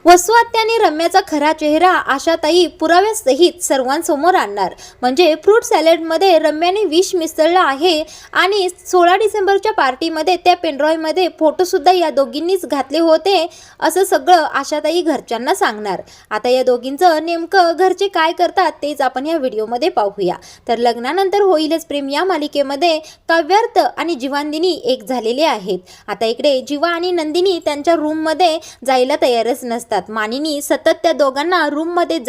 वसू आत्या आणि रम्याचा खरा चेहरा आशाताई पुराव्यासहित सर्वांसमोर आणणार. म्हणजे फ्रूट सॅलडमध्ये रम्याने विष मिसळलं आहे आणि 16 डिसेंबरच्या पार्टीमध्ये त्या पेनड्रॉयमध्ये फोटोसुद्धा या दोघींनीच घातले होते असं सगळं आशाताई घरच्यांना सांगणार. आता या दोघींचं नेमकं घरचे काय करतात तेच आपण या व्हिडिओमध्ये पाहूया. तर लग्नानंतर होईलच प्रेम या मालिकेमध्ये काव्यार्थ आणि जीवानंदिनी एक झालेले आहेत. आता इकडे जीवा आणि नंदिनी त्यांच्या रूममध्ये जायला तयारच नसतात. मानिनी सतत त्या दोघांना रूम मध्ये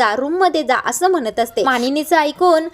जा असं म्हणत असते. मानिनीचं ऐकून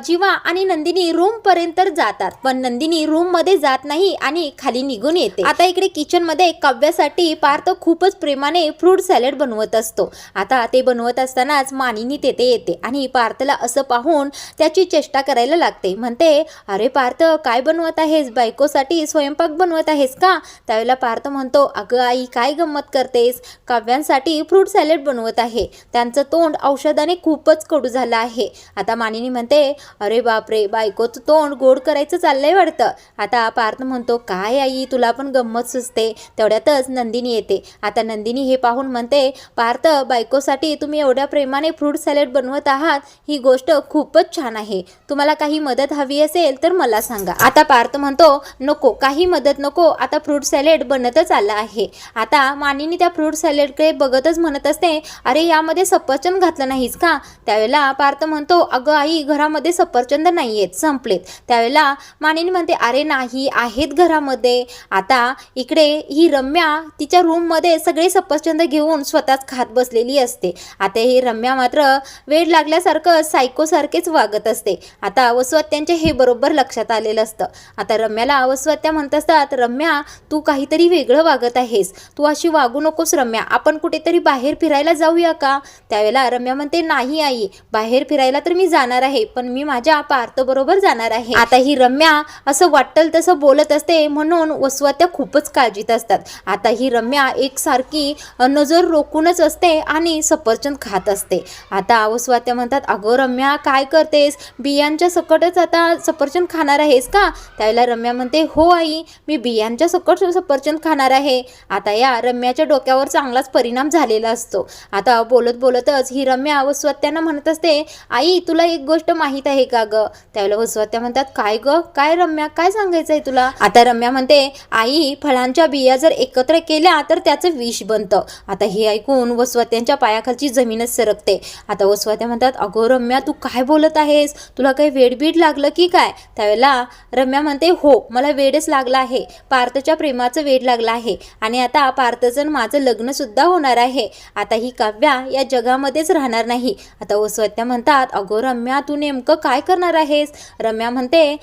जीवा आणि नंदिनी रूम पर्यंत जातात, पण नंदिनी रूम मध्ये जात नाही आणि खाली निघून येते. आता इकडे किचन मध्ये काव्यासाठी पार्थ खूपच प्रेमाने फ्रूट सॅलड बनवत असतो. आता ते बनवत असतानाच मानिनी तेथे येते आणि पार्थला असं पाहून त्याची चेष्टा करायला लागते. म्हणते, अरे पार्थ, काय बनवत आहेस? बायकोसाठी स्वयंपाक बनवत आहेस का? त्यावेळेला पार्थ म्हणतो, अगं आई, काय गंमत करतेस? काव्यांसाठी फ्रूट सॅलड बनवत आहे. त्यांचं तोंड औषधाने खूपच कडू झालं आहे. आता मानिनी म्हणते, अरे बापरे, बायकोचं तोंड गोड करायचं चाललंय वाटतं. आता पार्थ म्हणतो, काय आई, तुला पण गंमत सुचते. तेवढ्यातच नंदिनी येते. आता नंदिनी हे पाहून म्हणते, पार्थ, बायकोसाठी तुम्ही एवढ्या प्रेमाने फ्रूट सॅलड बनवत आहात, ही गोष्ट खूपच छान आहे. तुम्हाला काही मदत हवी असेल तर मला सांगा. आता पार्थ म्हणतो, नको, काही मदत नको, आता फ्रूट सॅलड बनतच आलं आहे. आता मानिनी त्या फ्रूट सॅलडकडे बघतच म्हणत असते, अरे यामध्ये सफरचंद घातलं नाहीस का? त्यावेळेला पार्थ म्हणतो, अगं आई, घरामध्ये सफरचंद नाहीयेत, संपलेत. त्यावेळेला मानिनी म्हणते, अरे नाही, आहेत घरामध्ये. आता इकडे ही रम्या तिच्या रूममध्ये सगळे सफरचंद घेऊन स्वतःच खात बसलेली असते. आता ही रम्या मात्र वेड लागल्यासारखं सायकोसारखेच वागत असते. आता वसू आत्यांचे हे बरोबर लक्षात आलेलं असतं. आता रम्याला वसू आत्या म्हणत असतात, रम्या, तू काहीतरी वेगळं वागत आहेस. तू अशी वागू नकोस रम्या, आपण कुठेतरी बाहेर फिरायला जाऊया का? त्यावेळेला रम्या म्हणते, नाही आई, बाहेर फिरायला तर मी जाणार आहे, पण मी माझ्या पार्थ बरोबर जाणार आहे. आता ही रम्या असं वाटेल तसं बोलत असते, म्हणून वसू आत्या खूपच काळजीत असतात. आता ही रम्या एकसारखी नजर रोखूनच असते आणि सफरचंद खात असते. आता वसू आत्या म्हणतात, अगं रम्या, काय करतेस? बियांच्या सकटच आता सफरचंद खाणार आहेस का? त्यावेळेला रम्या म्हणते, हो आई, मी बियांच्या सकट सफरचंद खाणार आहे. आता या रम्याच्या डोक्यावर चांगलाच परिणाम झालेला असतो. आता बोलत बोलतच ही रम्या वसू आत्यांना म्हणत असते, आई, तुला एक गोष्ट माहीत आहे का ग? त्यावेळेला वसू आत्या म्हणतात, काय ग? काय रम्या, काय सांगायचंय तुला? आता रम्या म्हणते, आई, फळांच्या बिया जर एकत्र केल्या तर त्याचं विष बनतं. आता हे ऐकून वसू आत्यांच्या पायाखालची जमीनच सरकते. आता वसू आत्या म्हणतात, अगो रम्या, तू काय बोलत आहेस? तुला काही वेडबीड लागलं की काय? त्यावेळेला रम्या म्हणते, हो, मला वेडच लागला आहे. पार्थच्या प्रेमाचं वेड लागलं आहे आणि आता पार्थचं माझं लग्न सुद्धा होणार आहे. आता ही काव्या या जगामध्येच राहणार नाही. आता वसू आत्या म्हणतात, अगो रम्या, तू नेमकं काय करणार आहेस? रम्या म्हणते,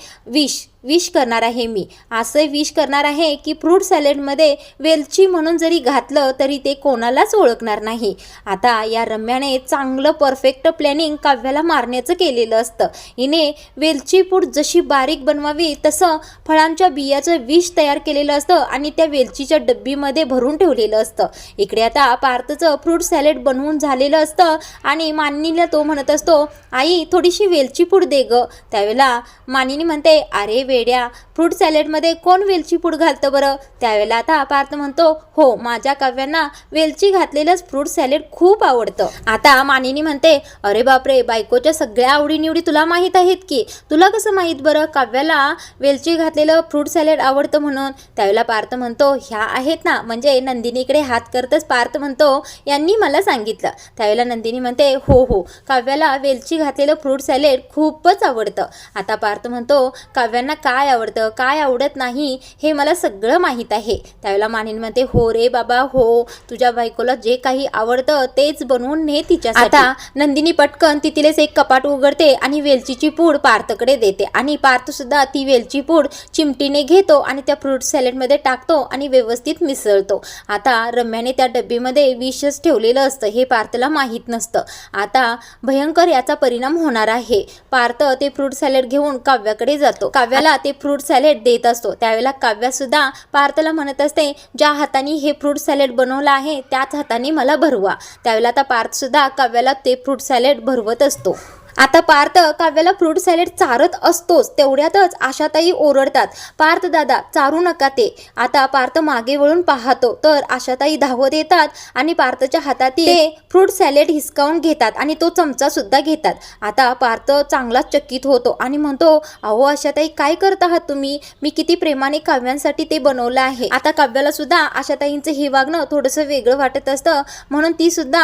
विष करणार आहे मी. असं विष करणार आहे की फ्रूट सॅलडमध्ये वेलची म्हणून जरी घातलं तरी ते कोणालाच ओळखणार नाही. आता या रम्याने चांगलं परफेक्ट प्लॅनिंग काव्याला मारण्याचं केलेलं असतं. हिने वेलची पूड जशी बारीक बनवावी तसं फळांच्या बियाचं विष तयार केलेलं असतं आणि त्या वेलचीच्या डब्बीमध्ये भरून ठेवलेलं असतं. इकडे आता पार्थचं फ्रूट सॅलड बनवून झालेलं असतं आणि मानिनीला तो म्हणत असतो, आई, थोडीशी वेलची पूड दे ग. त्यावेळेला मानिनी म्हणते, अरे वेड्या, फ्रूट सॅलडमध्ये कोण वेलची पूड घालतं बरं? त्यावेळेला आता पार्थ म्हणतो, हो, माझ्या काव्यांना वेलची घातलेलंच फ्रूट सॅलड खूप आवडतं. आता मानिनी म्हणते, अरे बापरे, बायकोच्या सगळ्या आवडीनिवडी तुला माहीत आहेत की? तुला कसं माहीत बरं काव्याला वेलची घातलेलं फ्रूट सॅलड आवडतं म्हणून? त्यावेळेला पार्थ म्हणतो, ह्या आहेत ना, म्हणजे नंदिनीकडे हात करतच पार्थ म्हणतो, यांनी मला सांगितलं. त्यावेळेला नंदिनी म्हणते, हो, काव्याला वेलची घातलेलं फ्रूट सॅलड खूपच आवडतं. आता पार्थ म्हणतो, काव्यांना काय आवडतं, काय आवडत नाही, हे मला सगळं माहीत आहे. त्यावेळेला मानिनी म्हणते, हो रे बाबा, हो, तुझ्या बायकोला जे काही आवडतं तेच बनवून ने तिच्यासाठी. आता नंदिनी पटकन तिथलेच एक कपाट उघडते आणि वेलचीची पूड पार्थकडे देते आणि पार्थ सुद्धा ती वेलची पूड चिमटीने घेतो आणि त्या फ्रूट सॅलडमध्ये टाकतो आणि व्यवस्थित मिसळतो. आता रम्याने त्या डब्बीमध्ये विषच ठेवलेलं असतं, हे पार्थला माहीत नसतं. आता भयंकर याचा परिणाम होणार आहे. पार्थ ते फ्रूट सॅलड घेऊन काव्याकडे जातो. काव्याला ते फ्रूट सॅलड देत असतो. त्यावेळेला काव्या सुद्धा पार्थला म्हणत असते, ज्या हाताने हे फ्रूट सॅलड बनवलं आहे त्याच हाताने मला भरवा. त्यावेळेला आता पार्थ सुद्धा काव्याला ते फ्रूट सॅलड भरवत असतो. आता पार्थ काव्याला फ्रूट सॅलेड चारत असतोच, तेवढ्यातच आशाताई ओरडतात, पार्थ दादा चारू नका ते. आता पार्थ मागे वळून पाहतो तर आशाताई धावत येतात आणि पार्थच्या हातातील ते फ्रूट सॅलेड हिसकावून घेतात आणि तो चमचा सुद्धा घेतात. आता पार्थ चांगलाच चकित होतो आणि म्हणतो, अहो आशाताई काय करत आहात तुम्ही, मी किती प्रेमाने काव्यांसाठी ते बनवलं आहे. आता काव्याला सुद्धा आशाताईंचं हे वागणं थोडंसं वेगळं वाटत असतं, म्हणून ती सुद्धा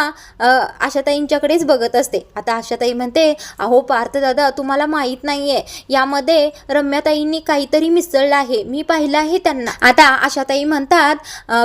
आशाताईंच्याकडेच बघत असते. आता आशाताई म्हणते, अहो पार्थ दादा तुम्हाला माहीत नाहीये, यामध्ये रम्याताईंनी काहीतरी मिसळलं आहे, मी पाहिलं आहे त्यांना. आता आशाताई म्हणतात,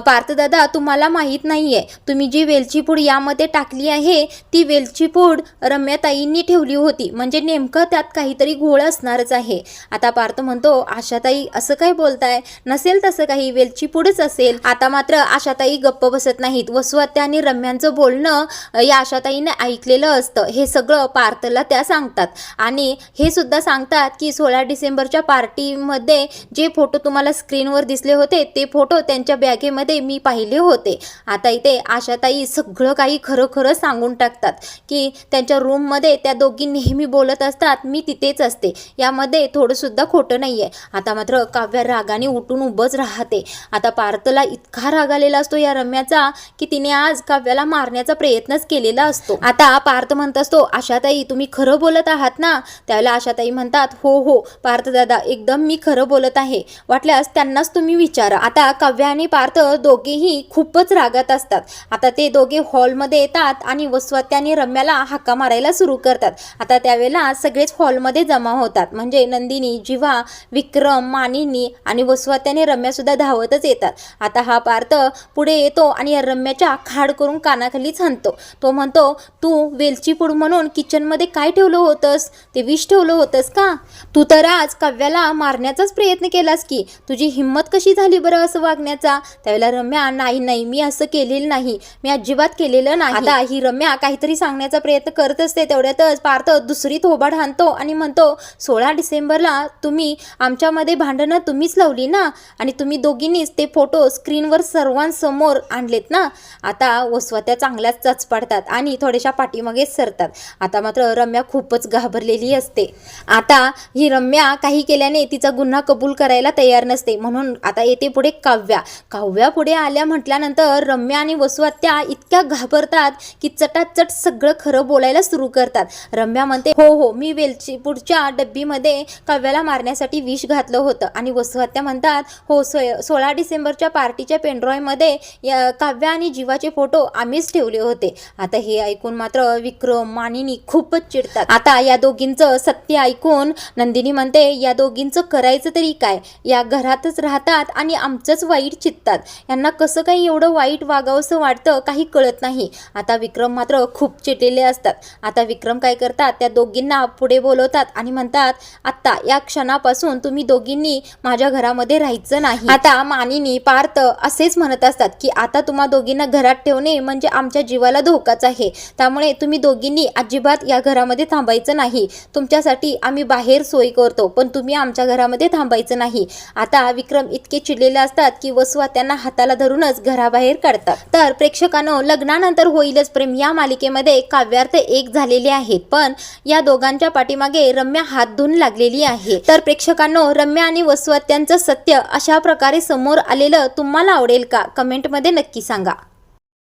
पार्थ दादा तुम्हाला माहीत नाहीये, तुम्ही जी वेलची पूड यामध्ये टाकली आहे ती वेलची पूड रम्याताईंनी ठेवली होती, म्हणजे नेमकं त्यात काहीतरी घोळ असणारच आहे. आता पार्थ म्हणतो, आशाताई असं काय बोलताय, नसेल तसं काही, वेलची पूडच असेल. आता मात्र आशाताई गप्प बसत नाहीत. वसुहत्या आणि रम्यांचं बोलणं या आशाताईने ऐकलेलं असतं, हे सगळं पार्थला त्या सांगतात आणि हे सुद्धा सांगतात की 16 डिसेंबरच्या पार्टीमध्ये जे फोटो तुम्हाला स्क्रीनवर दिसले होते ते फोटो त्यांच्या बॅगेमध्ये मी पाहिले होते. आता इथे आशाताई सगळं काही खरं खरं सांगून टाकतात की त्यांच्या रूममध्ये त्या दोघी नेहमी बोलत असतात, मी तिथेच असते, यामध्ये थोडंसुद्धा खोटं नाही आहे. आता मात्र काव्या रागाने उठून उभंच राहते. आता पार्थला इतका राग आलेला असतो या रम्याचा की तिने आज काव्याला मारण्याचा प्रयत्नच केलेला असतो. आता पार्थ म्हणत असतो, आशाताई तुम्ही खरं बोलत आहात ना. त्यावेळेला आशाताई म्हणतात, हो हो पार्थ दादा एकदम मी खरं बोलत आहे, वाटल्यास त्यांनाच तुम्ही विचारा. आता काव्या आणि पार्थ दोघेही खूपच रागात असतात. आता ते दोघे हॉलमध्ये येतात आणि वसुहत्या आणि रम्याला हाका मारायला सुरू करतात. आता त्यावेळेला सगळेच हॉलमध्ये जमा होतात, म्हणजे नंदिनी, जीवा, विक्रम, मानिनी आणि वसुहत्या आणि रम्या सुद्धा धावतच येतात. आता हा पार्थ पुढे येतो आणि रम्याच्या खाड करून कानाखालीच हाणतो. तो म्हणतो, तू वेलची पूड म्हणून किचनमध्ये काय ठेवलं होतंस, ते विष ठेवलं होतंस का, तू तर आज काव्याला मारण्याचाच प्रयत्न केलास की, तुझी हिंमत कशी झाली बरं असं वागण्याचा. त्यावेळेला रम्या, नाही मी असं केलेलं नाही, मी अजिबात केलेलं नाही. आता ही रम्या काहीतरी सांगण्याचा प्रयत्न करत असते, तेवढ्यातच पार्थ दुसरी थोबाड हाणतो आणि म्हणतो, 16 डिसेंबरला तुम्ही आमच्यामध्ये भांडणं तुम्हीच लावली ना, आणि तुम्ही दोघींनीच ते फोटो स्क्रीनवर सर्वांसमोर आणलेत ना. आता वसुहत्या चांगल्याच चचपाडतात आणि थोड्याशा पाठीमागेच सरतात. आता मात्र रम्या खूपच घाबरलेली असते. आता ही रम्या काही केल्याने तिचा गुन्हा कबूल करायला तयार नसते, म्हणून आता येते पुढे काव्या पुढे आल्या म्हटल्यानंतर रम्या आणि वसुहत्या इतक्या घाबरतात की चटाचट सगळं खरं बोलायला सुरू करतात. रम्या म्हणते, हो मी वेलची पुढच्या डब्बीमध्ये काव्याला मारण्यासाठी विष घातलं होतं. आणि वसुहत्या म्हणतात, हो 16 डिसेंबरच्या पार्टीच्या पेनड्रॉयमध्ये काव्या आणि जीवाचे फोटो आम्हीच ठेवले होते. आता हे ऐकून मात्र विक्रम, मानिनी खूपच चिडतात. आता या दोघींचं सत्य ऐकून नंदिनी म्हणते, या दोघींचं करायचं तरी काय, या घरातच राहतात आणि आमचंच वाईट चित्तात, यांना कसं काही एवढं वाईट वागावंसं वाटतं काही कळत नाही. आता विक्रम मात्र खूप चिडलेले असतात. आता विक्रम काय करतात, त्या दोघींना पुढे बोलवतात आणि म्हणतात, आता या क्षणापासून तुम्ही दोघींनी माझ्या घरामध्ये राहायचं नाही. आता मानिनी, पार्थ असेच म्हणत असतात की आता तुम्हा दोघींना घरात ठेवणे म्हणजे आमच्या जीवाला धोकाच आहे, त्यामुळे तुम्ही दोघींनी अजिबात या घरामध्ये थांबायचं नाही, तुमच्यासाठी आम्ही बाहेर सोय करतो, पण तुम्ही आमच्या घरामध्ये थांबायचं नाही. आता विक्रम इतके चिडलेले असतात की वसुहत्यांना हाताला धरूनच घराबाहेर काढतात. तर प्रेक्षकांनो, लग्नानंतर होईलच प्रेम या मालिकेमध्ये काव्यार्थ एक झालेले आहेत, पण या दोघांच्या पाठीमागे रम्या हात धुवून लागलेली आहे. तर प्रेक्षकांनो, रम्या आणि वसुहत्यांचं सत्य अशा प्रकारे समोर आलेलं तुम्हाला आवडेल का, कमेंटमध्ये नक्की सांगा.